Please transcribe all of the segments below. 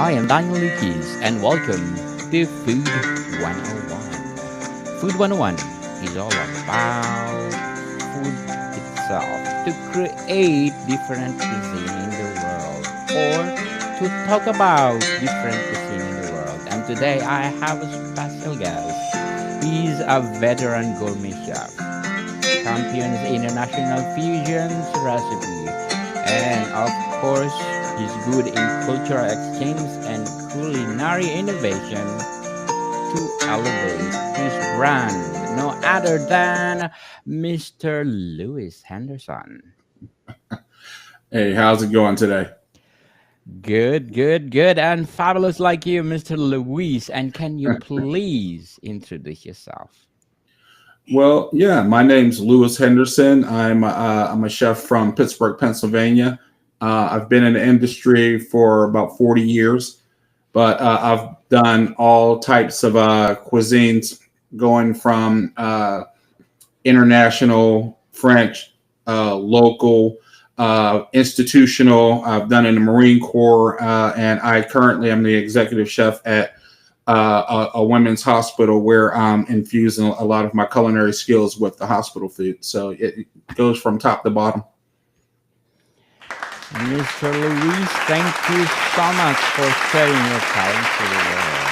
I am Daniel Lucas, and welcome to Food 101. Food 101 is all about food itself to create different cuisine in the world or to talk about different cuisine in the world. And today I have a special guest. He's a veteran gourmet chef, champions international fusions recipe, and of course, he's good in cultural exchange and culinary innovation to elevate his brand. No other than Mr. Lewis Henderson. Hey, how's it going today? Good, and fabulous like you, Mr. Lewis. And can you please introduce yourself? Well, yeah, my name's Lewis Henderson. I'm a chef from Pittsburgh, Pennsylvania. I've been in the industry for about 40 years, but I've done all types of cuisines, going from international, French, local, institutional. I've done in the Marine Corps, and I currently am the executive chef at a women's hospital where I'm infusing a lot of my culinary skills with the hospital food. So it goes from top to bottom. Mr. Luis, thank you so much for sharing your talent to the world.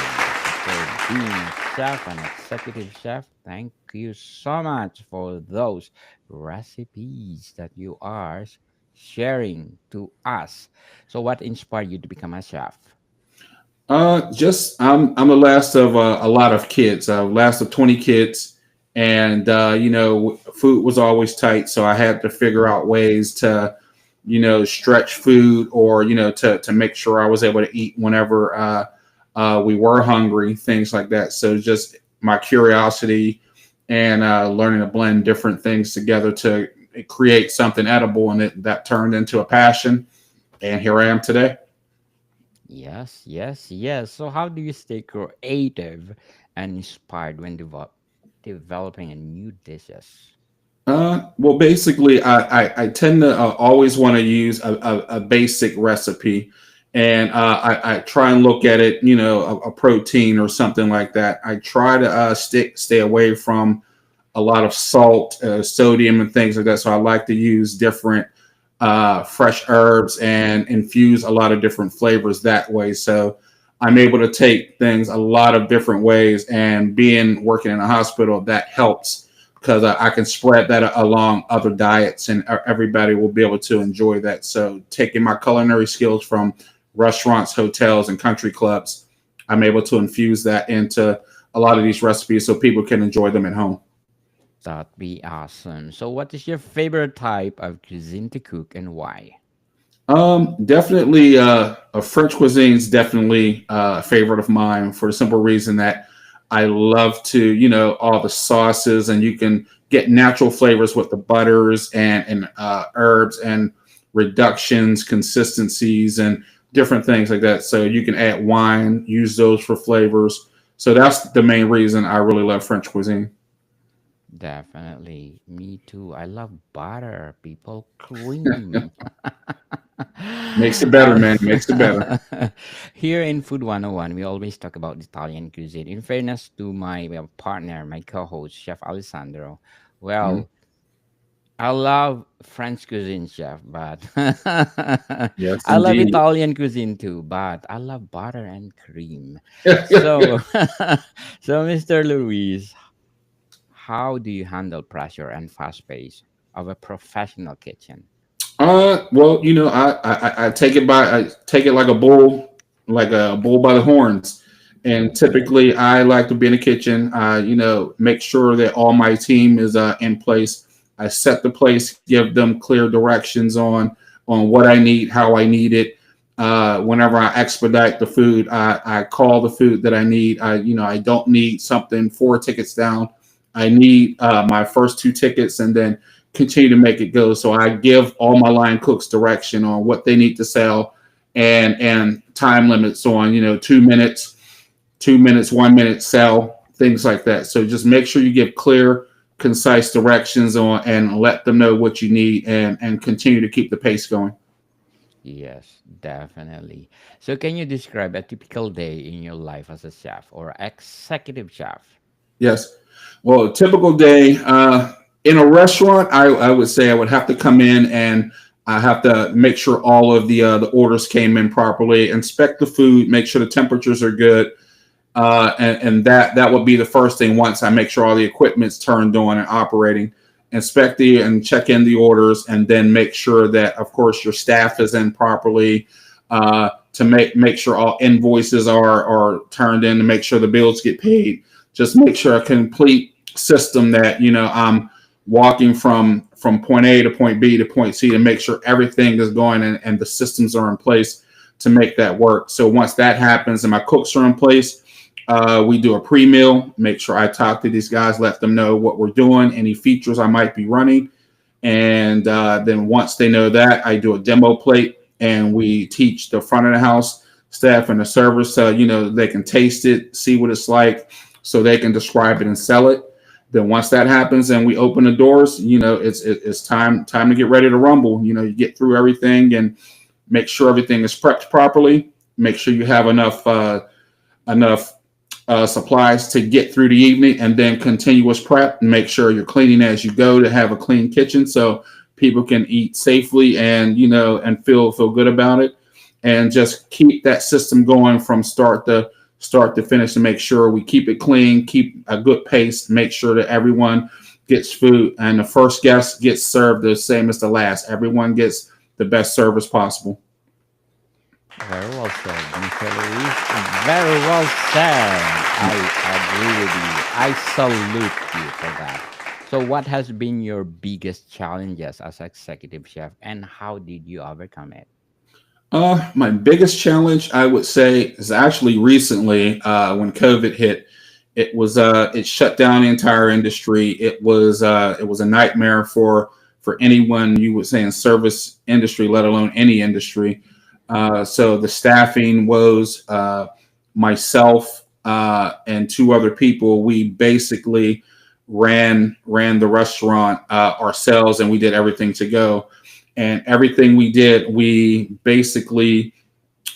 For being chef and executive chef, thank you so much for those recipes that you are sharing to us. So, what inspired you to become a chef? Just I'm the last of a lot of kids. Last of 20 kids, and food was always tight, so I had to figure out ways to, stretch food, or to make sure I was able to eat whenever we were hungry, things like that. So just my curiosity and learning to blend different things together to create something edible, and that turned into a passion, and here I am today. Yes. So, how do you stay creative and inspired when developing a new dishes? Well, basically, I tend to always want to use a basic recipe, and I try and look at it, a protein or something like that. I try to stay away from a lot of salt, sodium, and things like that. So I like to use different fresh herbs and infuse a lot of different flavors that way. So I'm able to take things a lot of different ways, and being working in a hospital, that helps because I can spread that along other diets, and everybody will be able to enjoy that. So taking my culinary skills from restaurants, hotels, and country clubs, I'm able to infuse that into a lot of these recipes so people can enjoy them at home. That'd be awesome. So, what is your favorite type of cuisine to cook and why? Definitely, a French cuisine is definitely a favorite of mine for the simple reason that I love to, all the sauces, and you can get natural flavors with the butters and herbs and reductions, consistencies, and different things like that. So you can add wine, use those for flavors. So that's the main reason I really love French cuisine. Definitely. Me too. I love butter, people. Cream. Makes it better, man. Makes it better. Here in Food 101, we always talk about Italian cuisine. In fairness to my partner, my co host, Chef Alessandro, Mhm. well, I love French cuisine, chef, but Yes, I love indeed. Italian cuisine too, but I love butter and cream. So, so Mr. Luis, how do you handle pressure and fast pace of a professional kitchen? Well, I I take it like a bull by the horns. And typically, I like to be in the kitchen. Make sure that all my team is in place. I set the place, give them clear directions on what I need, how I need it. Whenever I expedite the food, I call the food that I need. I don't need something 4 tickets down. I need my first 2 tickets, and then continue to make it go. So I give all my line cooks direction on what they need to sell, and time limits on 2 minutes, 2 minutes, 1 minute sell, things like that. So just make sure you give clear, concise directions on, and let them know what you need, and continue to keep the pace going. Yes, definitely. So, can you describe a typical day in your life as a chef or executive chef? Yes. Well, a typical day in a restaurant, I would say I would have to come in and I have to make sure all of the orders came in properly, inspect the food, make sure the temperatures are good, and that would be the first thing. Once I make sure all the equipment's turned on and operating, inspect the and check in the orders, and then make sure that, of course, your staff is in properly. To make sure all invoices are turned in, to make sure the bills get paid. Just make sure a complete system that I'm walking from point A to point B to point C, to make sure everything is going and the systems are in place to make that work. So once that happens and my cooks are in place, we do a pre-meal, make sure I talk to these guys, let them know what we're doing, any features I might be running. And then once they know that, I do a demo plate and we teach the front of the house staff and the servers so they can taste it, see what it's like, so they can describe it and sell it. Then once that happens and we open the doors, it's time to get ready to rumble. You get through everything and make sure everything is prepped properly. Make sure you have enough supplies to get through the evening, and then continuous prep and make sure you're cleaning as you go to have a clean kitchen so people can eat safely and and feel good about it, and just keep that system going from start to finish, to make sure we keep it clean, keep a good pace, make sure that everyone gets food and the first guest gets served the same as the last. Everyone gets the best service possible. Very well said, Mr. Luis. Very well said. I agree with you. I salute you for that. So, what has been your biggest challenges as executive chef, and how did you overcome it? My biggest challenge, I would say, is actually recently when COVID hit. It shut down the entire industry. It was a nightmare for anyone, you would say, in service industry, let alone any industry. So the staffing woes, myself and two other people, we basically ran the restaurant ourselves, and we did everything to go. And everything we did, we basically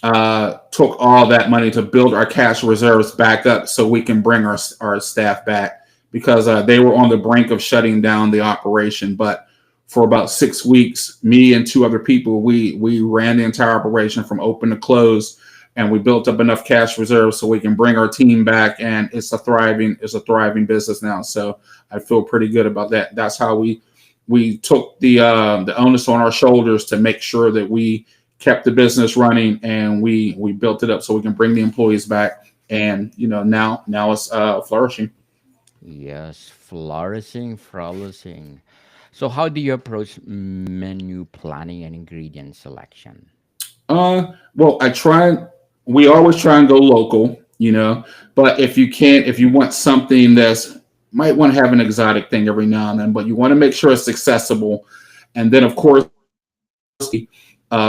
took all that money to build our cash reserves back up so we can bring our staff back, because they were on the brink of shutting down the operation. But for about 6 weeks, me and two other people, we ran the entire operation from open to close, and we built up enough cash reserves so we can bring our team back. And it's a thriving business now. So I feel pretty good about that. That's how we took the onus on our shoulders to make sure that we kept the business running, and we built it up so we can bring the employees back. And now it's flourishing. Yes, flourishing, flourishing. So, how do you approach menu planning and ingredient selection? Well, we always try and go local, but if you want something that's, might want to have an exotic thing every now and then, but you want to make sure it's accessible. And then, of course,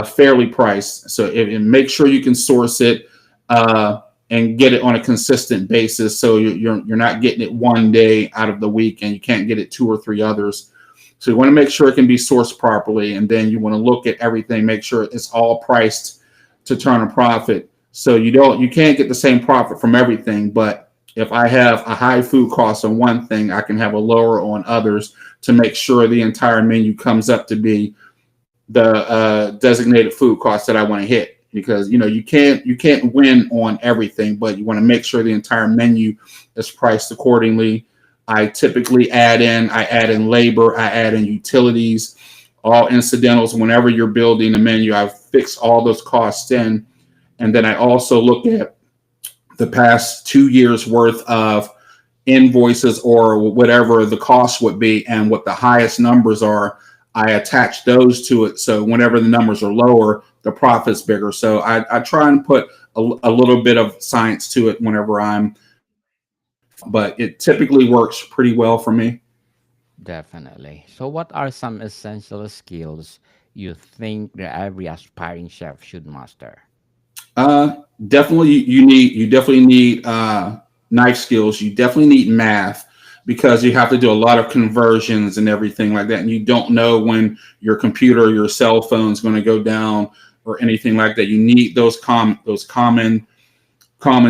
fairly priced. So and make sure you can source it and get it on a consistent basis. So you're not getting it one day out of the week and you can't get it two or three others. So you want to make sure it can be sourced properly, and then you want to look at everything, make sure it's all priced to turn a profit. So you can't get the same profit from everything, but if I have a high food cost on one thing, I can have a lower on others to make sure the entire menu comes up to be the designated food cost that I want to hit. Because you can't win on everything, but you want to make sure the entire menu is priced accordingly. I add in labor, I add in utilities, all incidentals. Whenever you're building a menu, I fix all those costs in. And then I also look at the past 2 years worth of invoices or whatever the cost would be, and what the highest numbers are, I attach those to it. So whenever the numbers are lower, the profit's bigger. So I try and put a little bit of science to it whenever but it typically works pretty well for me. Definitely. So, what are some essential skills you think that every aspiring chef should master? Definitely, you definitely need knife skills. You definitely need math, because you have to do a lot of conversions and everything like that, and you don't know when your computer or your cell phone is going to go down, or anything like that. You need those common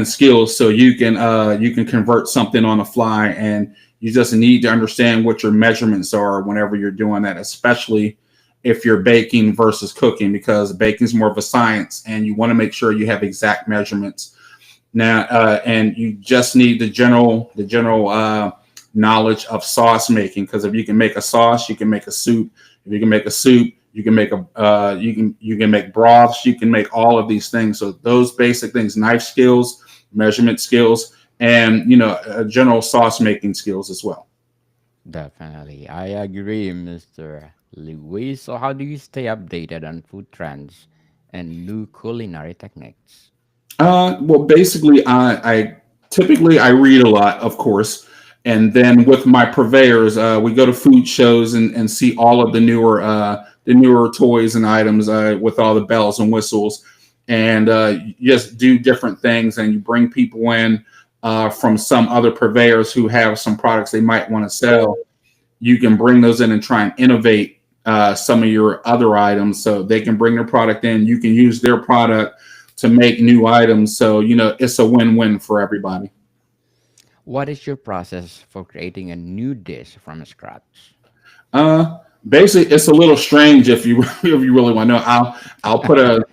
skills so you can convert something on the fly, and you just need to understand what your measurements are whenever you're doing that, especially if you're baking versus cooking, because baking is more of a science and you want to make sure you have exact measurements. Now, and you just need the general knowledge of sauce making, because if you can make a sauce, you can make a soup. If you can make a soup, you can make a you can make broths. You can make all of these things. So those basic things: knife skills, measurement skills, and general sauce making skills as well. Definitely. I agree, Mr. Lewis. So, how do you stay updated on food trends and new culinary techniques? Well, basically, I typically I read a lot, of course, and then with my purveyors, we go to food shows and see all of the newer toys and items with all the bells and whistles, and you just do different things, and you bring people in from some other purveyors who have some products they might want to sell. You can bring those in and try and innovate some of your other items, so they can bring their product in. You can use their product to make new items. So, it's a win-win for everybody. What is your process for creating a new dish from scratch? Basically, it's a little strange if you if you really want to know. I'll put a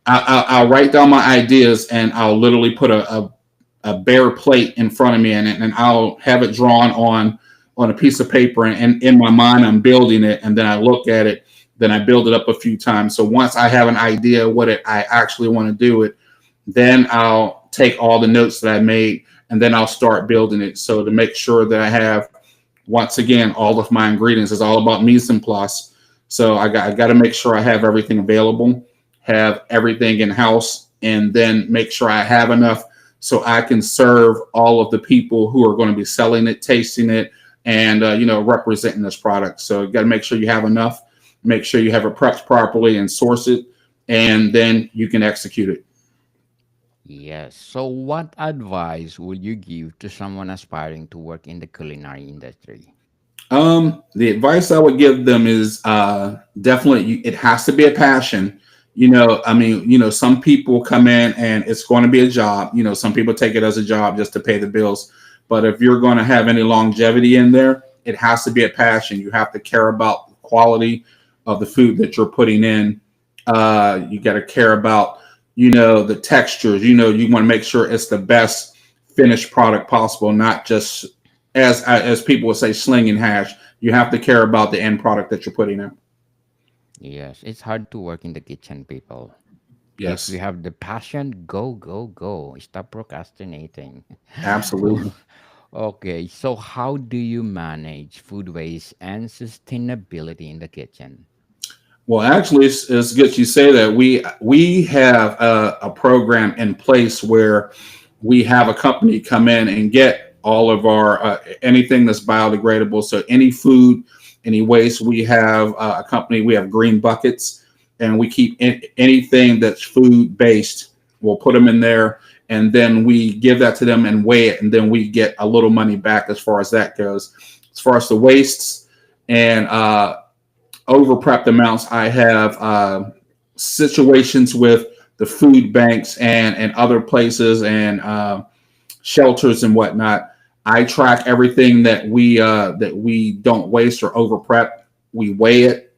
I'll write down my ideas, and I'll literally put a bare plate in front of me, and I'll have it drawn on a piece of paper, and in my mind I'm building it, and then I look at it, then I build it up a few times. So once I have an idea what I actually want to do it, then I'll take all the notes that I made, and then I'll start building it. So to make sure that I have, once again, all of my ingredients is all about mise en place. So I got to make sure I have everything available, have everything in house, and then make sure I have enough so I can serve all of the people who are going to be selling it, tasting it, and representing this product. So you got to make sure you have enough, make sure you have it prepped properly and source it, and then you can execute it. Yes. So, what advice would you give to someone aspiring to work in the culinary industry? The advice I would give them is definitely it has to be a passion. I mean, some people come in and it's going to be a job. Some people take it as a job just to pay the bills. But if you're going to have any longevity in there, it has to be a passion. You have to care about the quality of the food that you're putting in. You got to care about, the textures. You want to make sure it's the best finished product possible, not just as people would say, slinging hash. You have to care about the end product that you're putting in. Yes, it's hard to work in the kitchen, people. If you Yes, have the passion, go, go, go. Stop procrastinating. absolutely. Okay, so how do you manage food waste and sustainability in the kitchen? Well, actually, it's good you say that. We have a program in place where we have a company come in and get all of our anything that's biodegradable. So any food, any waste, we have a company. We have green buckets, and we keep anything that's food based. We'll put them in there, and then we give that to them and weigh it, and then we get a little money back as far as that goes. As far as the wastes and over prepped amounts, I have situations with the food banks and other places and shelters and whatnot. I track everything that we don't waste or over prep. We weigh it,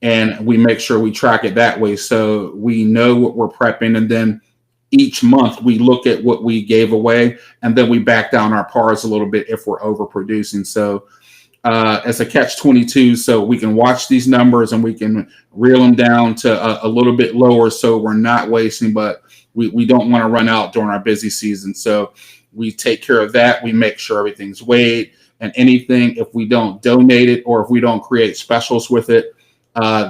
and we make sure we track it that way, so we know what we're prepping. And then each month we look at what we gave away, and then we back down our pars a little bit if we're overproducing. So as a catch 22, so we can watch these numbers and we can reel them down to a little bit lower, so we're not wasting, but we don't want to run out during our busy season. So we take care of that. We make sure everything's weighed, and anything, if we don't donate it or if we don't create specials with it,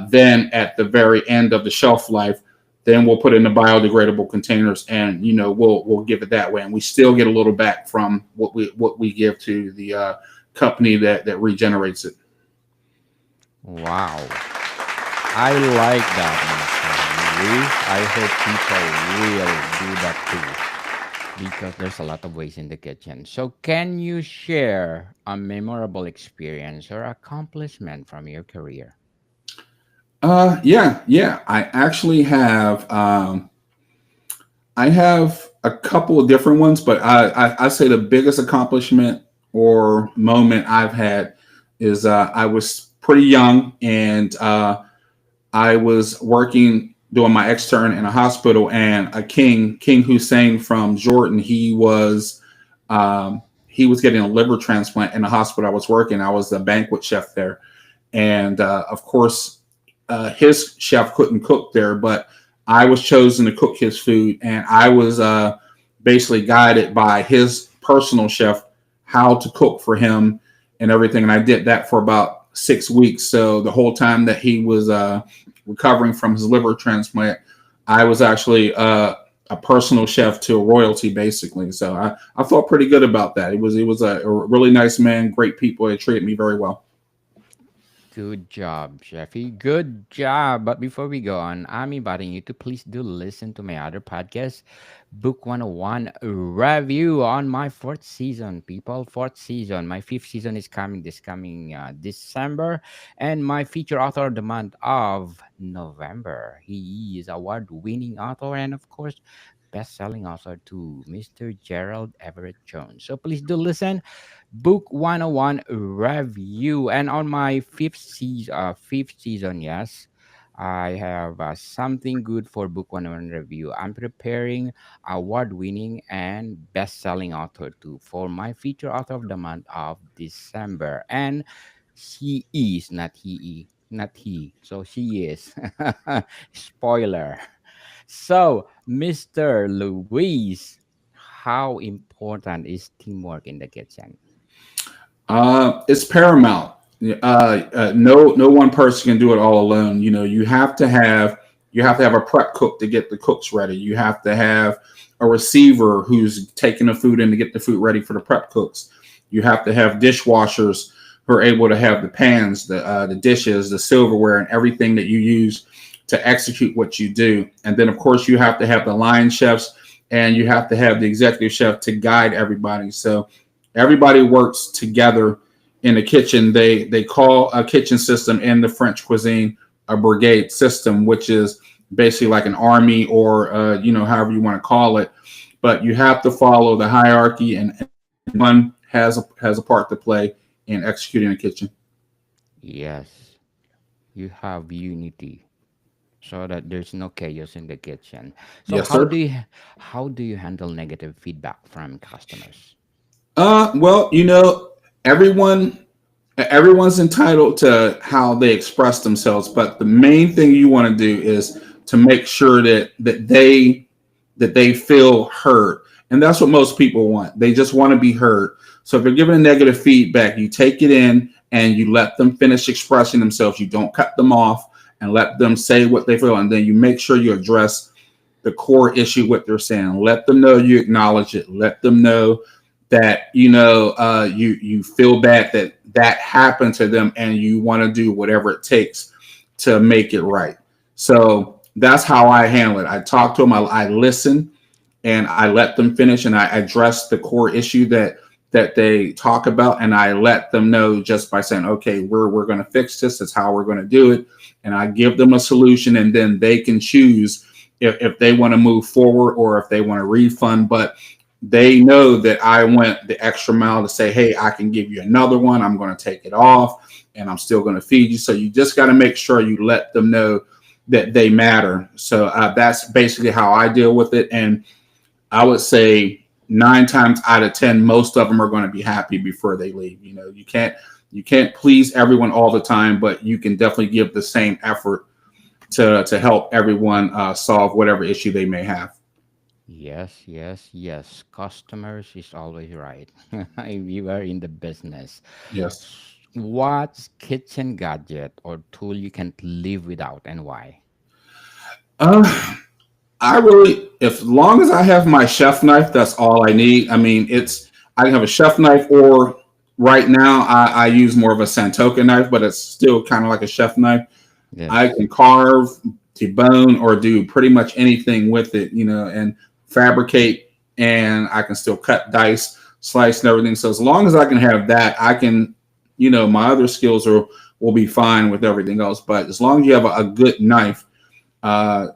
then at the very end of the shelf life, then we'll put it in the biodegradable containers, and we'll give it that way, and we still get a little back from what we give to the company that regenerates it. Wow, I like that, Mr. Luis. I hope people will do that too, because there's a lot of ways in the kitchen. So, can you share a memorable experience or accomplishment from your career? Yeah. I actually have. I have a couple of different ones, but I say the biggest accomplishment or moment I've had is I was pretty young, and I was working doing my extern in a hospital, and a King Hussein from Jordan, he was getting a liver transplant in the hospital I was working. I was the banquet chef there, and of course, his chef couldn't cook there, but I was chosen to cook his food, and I was basically guided by his personal chef how to cook for him and everything. And I did that for about 6 weeks. So the whole time that he was recovering from his liver transplant, I was actually a personal chef to royalty, basically. So I felt pretty good about that. It was a really nice man, great people. They treated me very well. Good job, Jeffy. Good job. But before we go on, I'm inviting you to please do listen to my other podcast, Book 101 review on my fourth season, people. Fourth season. My fifth season is coming this coming December. And my feature author of the month of November. He is award-winning author and, of course, best-selling author to Mr. Gerald Everett Jones. So please do listen. Book 101 review. And on my fifth season, yes, I have something good for Book 101 review. I'm preparing award-winning and best-selling author too for my feature author of the month of December. And she is not not he. So she is. Spoiler. So, Mr. Luis, how important is teamwork in the kitchen? It's paramount. No one person can do it all alone. You know, you have to have a prep cook to get the cooks ready. You have to have a receiver who's taking the food in to get the food ready for the prep cooks. You have to have dishwashers who are able to have the pans, the dishes, the silverware, and everything that you use to execute what you do. And then, of course, you have to have the line chefs, and you have to have the executive chef to guide everybody. So everybody works together in the kitchen. They call a kitchen system in the French cuisine a brigade system, which is basically like an army, or however you want to call it. But you have to follow the hierarchy, and one has a part to play in executing the kitchen. Yes, you have unity so that there's no chaos in the kitchen. So Yes, sir. how do you handle negative feedback from customers? Well, everyone everyone's entitled to how they express themselves, but the main thing you want to do is to make sure that they feel heard. And that's what most people want. They just want to be heard. So if you're giving a negative feedback, you take it in and you let them finish expressing themselves. You don't cut them off, and let them say what they feel. And then you make sure you address the core issue, what they're saying. Let them know you acknowledge it. Let them know that you feel bad that that happened to them, and you want to do whatever it takes to make it right. So that's how I handle it. I talk to them, I listen, and I let them finish, and I address the core issue that they talk about, and I let them know just by saying, okay, we're going to fix this. That's how we're going to do it. And I give them a solution, and then they can choose if they want to move forward or if they want to refund. But they know that I went the extra mile to say, hey, I can give you another one. I'm going to take it off, and I'm still going to feed you. So you just got to make sure you let them know that they matter. So that's basically how I deal with it. And I would say 9 times out of 10, most of them are going to be happy before they leave. You can't please everyone all the time, but you can definitely give the same effort to help everyone solve whatever issue they may have. Yes, yes, yes. Customers is always right. We are in the business. Yes. What's kitchen gadget or tool you can't live without and why? Uh, I really, if long as I have my chef knife, that's all I need. I mean, I can have a chef knife, or right now I use more of a Santoka knife, but it's still kind of like a chef knife. I Yes. can carve, debone, or do pretty much anything with it, and fabricate, and I can still cut, dice, slice, and everything. So as long as I can have that, I can, my other skills will be fine with everything else. But as long as you have a good knife, uh,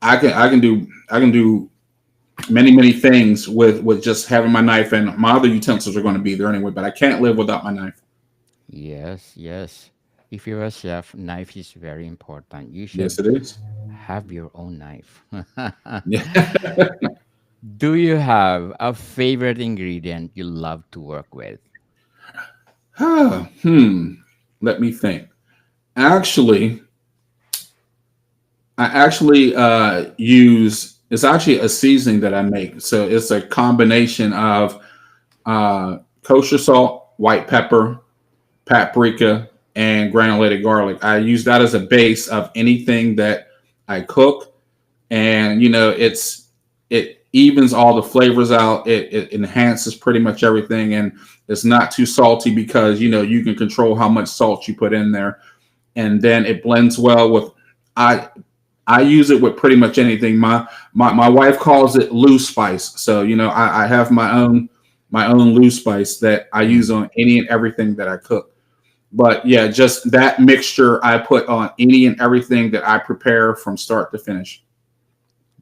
I can do many things with just having my knife, and my other utensils are going to be there anyway. But I can't live without my knife. Yes, yes. If you're a chef, knife is very important. You Yes, should it is. have your own knife. Yeah. Do you have a favorite ingredient you love to work with? hmm. Let me think. Actually, I actually use it's actually a seasoning that I make. So it's a combination of kosher salt, white pepper, paprika, and granulated garlic. I use that as a base of anything that I cook, and it evens all the flavors out. It enhances pretty much everything, and it's not too salty because you can control how much salt you put in there, and then it blends well with. I I use it with pretty much anything. My wife calls it loose spice. So I have my own loose spice that I use Mm, on any and everything that I cook. But yeah, just that mixture I put on any and everything that I prepare from start to finish.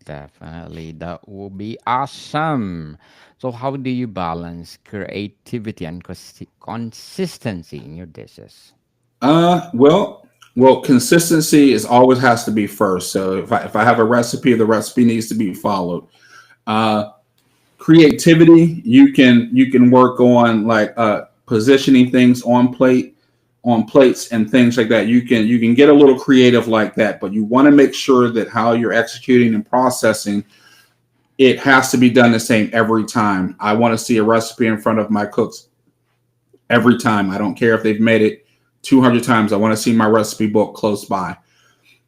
definitely. That will be awesome. So, how do you balance creativity and consistency in your dishes? Well, consistency is always has to be first. So if I have a recipe, the recipe needs to be followed. Uh, Creativity, you can work on like positioning things on plates and things like that. You can get a little creative like that, but you want to make sure that how you're executing and processing it has to be done the same every time. I want to see a recipe in front of my cooks every time. I don't care if they've made it 200 times. I want to see my recipe book close by.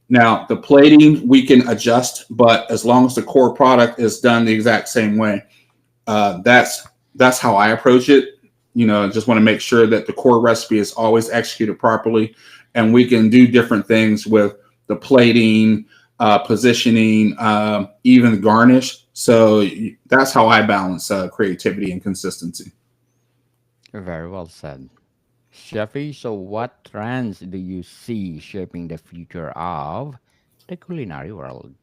Now, the plating we can adjust, but as long as the core product is done the exact same way, that's how I approach it. I just want to make sure that the core recipe is always executed properly, and we can do different things with the plating, positioning, even garnish. So that's how I balance creativity and consistency. Very well said. Sheffy, so what trends do you see shaping the future of the culinary world?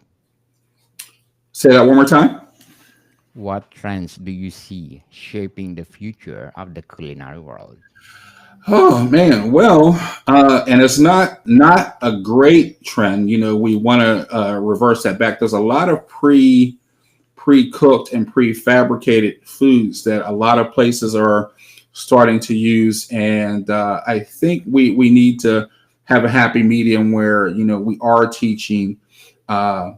Say that one more time. What trends do you see shaping the future of the culinary world? Oh man, well, and it's not a great trend. We want to reverse that back. There's a lot of pre-cooked and prefabricated foods that a lot of places are starting to use, and I think we need to have a happy medium where we are teaching uh,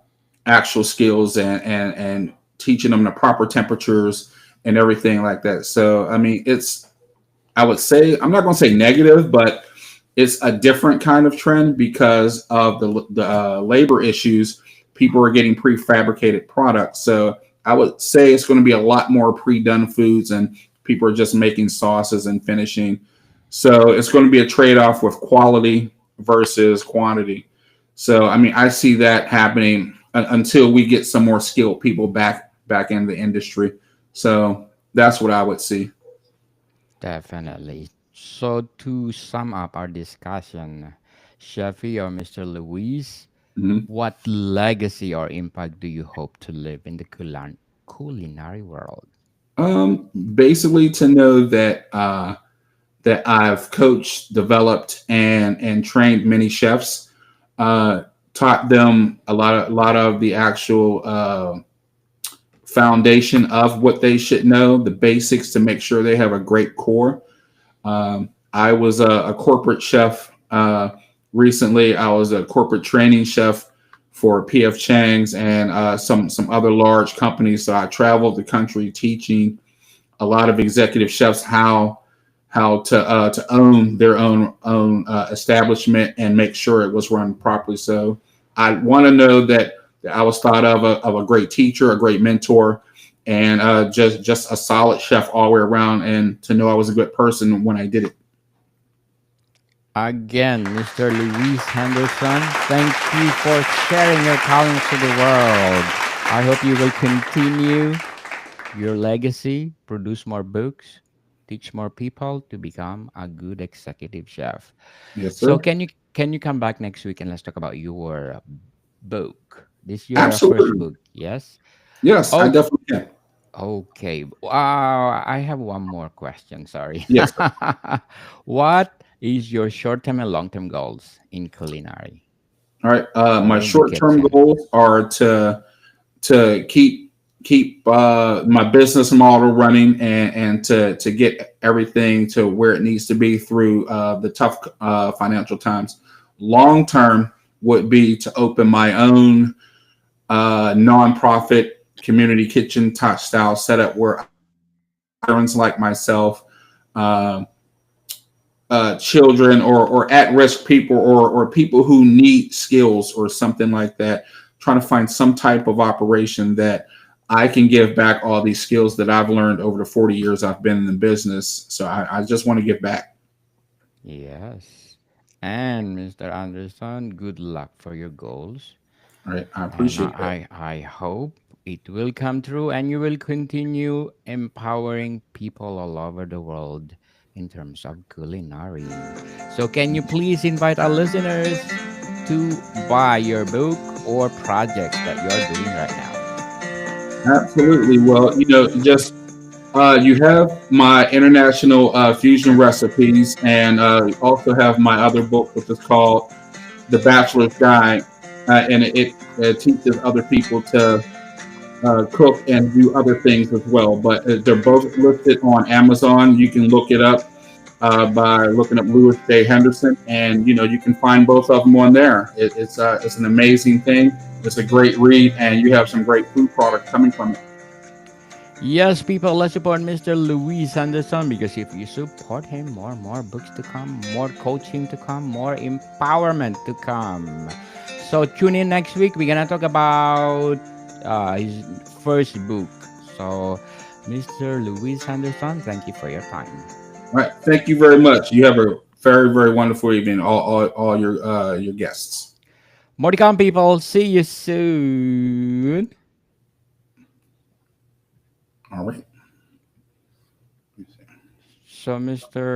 actual skills and teaching them the proper temperatures and everything like that. So I mean, I would say I'm not going to say negative, but it's a different kind of trend because of the labor issues. People are getting prefabricated products, so I would say it's going to be a lot more pre-done foods, and people are just making sauces and finishing. So it's going to be a trade-off with quality versus quantity. So I mean, I see that happening until we get some more skilled people back in the industry. So that's what I would see. Definitely. So, to sum up our discussion, Sheffy or Mr. Luis, Mhm. what legacy or impact do you hope to live in the culinary world? Basically, to know that I've coached, developed, and trained many chefs, uh, taught them a lot of the actual foundation of what they should know, the basics to make sure they have a great core. I was a corporate chef recently. I was a corporate training chef for PF Chang's and some other large companies. So I traveled the country teaching a lot of executive chefs how to own their own establishment and make sure it was run properly. So I want to know that I was thought of a great teacher, a great mentor, and just a solid chef all the way around, and to know I was a good person when I did it. Again, Mr. Luis Henderson, thank you for sharing your talents to the world. I hope you will continue your legacy, produce more books, teach more people to become a good executive chef. Yes, So sir. can you come back next week and let's talk about your book? This is your first Absolutely. book, yes? Yes, I Oh, definitely can. okay. I have one more question. Sorry. Yes, sir. What is your short-term and long-term goals in culinary All right. or My in the short-term kitchen? goals are to keep my business model running and to get everything to where it needs to be through the tough financial times. Long term would be to open my own nonprofit community kitchen type style setup where veterans like myself, uh, children or at risk people or people who need skills or something like that, trying to find some type of operation that I can give back all these skills that I've learned over the 40 years I've been in the business. So I just want to give back. Yes. And Mr. Anderson, good luck for your goals. All right. I And appreciate that. I hope it will come true and you will continue empowering people all over the world in terms of culinary. So, can you please invite our listeners to buy your book or projects that you're doing right now? Absolutely. Well, just you have my international fusion recipes, and you also have my other book, which is called The Bachelor's Guide, and it teaches other people to cook and do other things as well. But they're both listed on Amazon. You can look it up by looking up Louis J. Henderson, and you can find both of them on there. It's an amazing thing. It's a great read, and you have some great food products coming from it. Yes, people, let's support Mr. Luis Anderson because if you support him, more books to come, more coaching to come, more empowerment to come. So tune in next week. We're gonna talk about his first book. So, Mr. Luis Anderson, thank you for your time. All right, thank you very much. You have a very very wonderful evening, all your guests. More to come, people. See you soon. All right. So, Mr.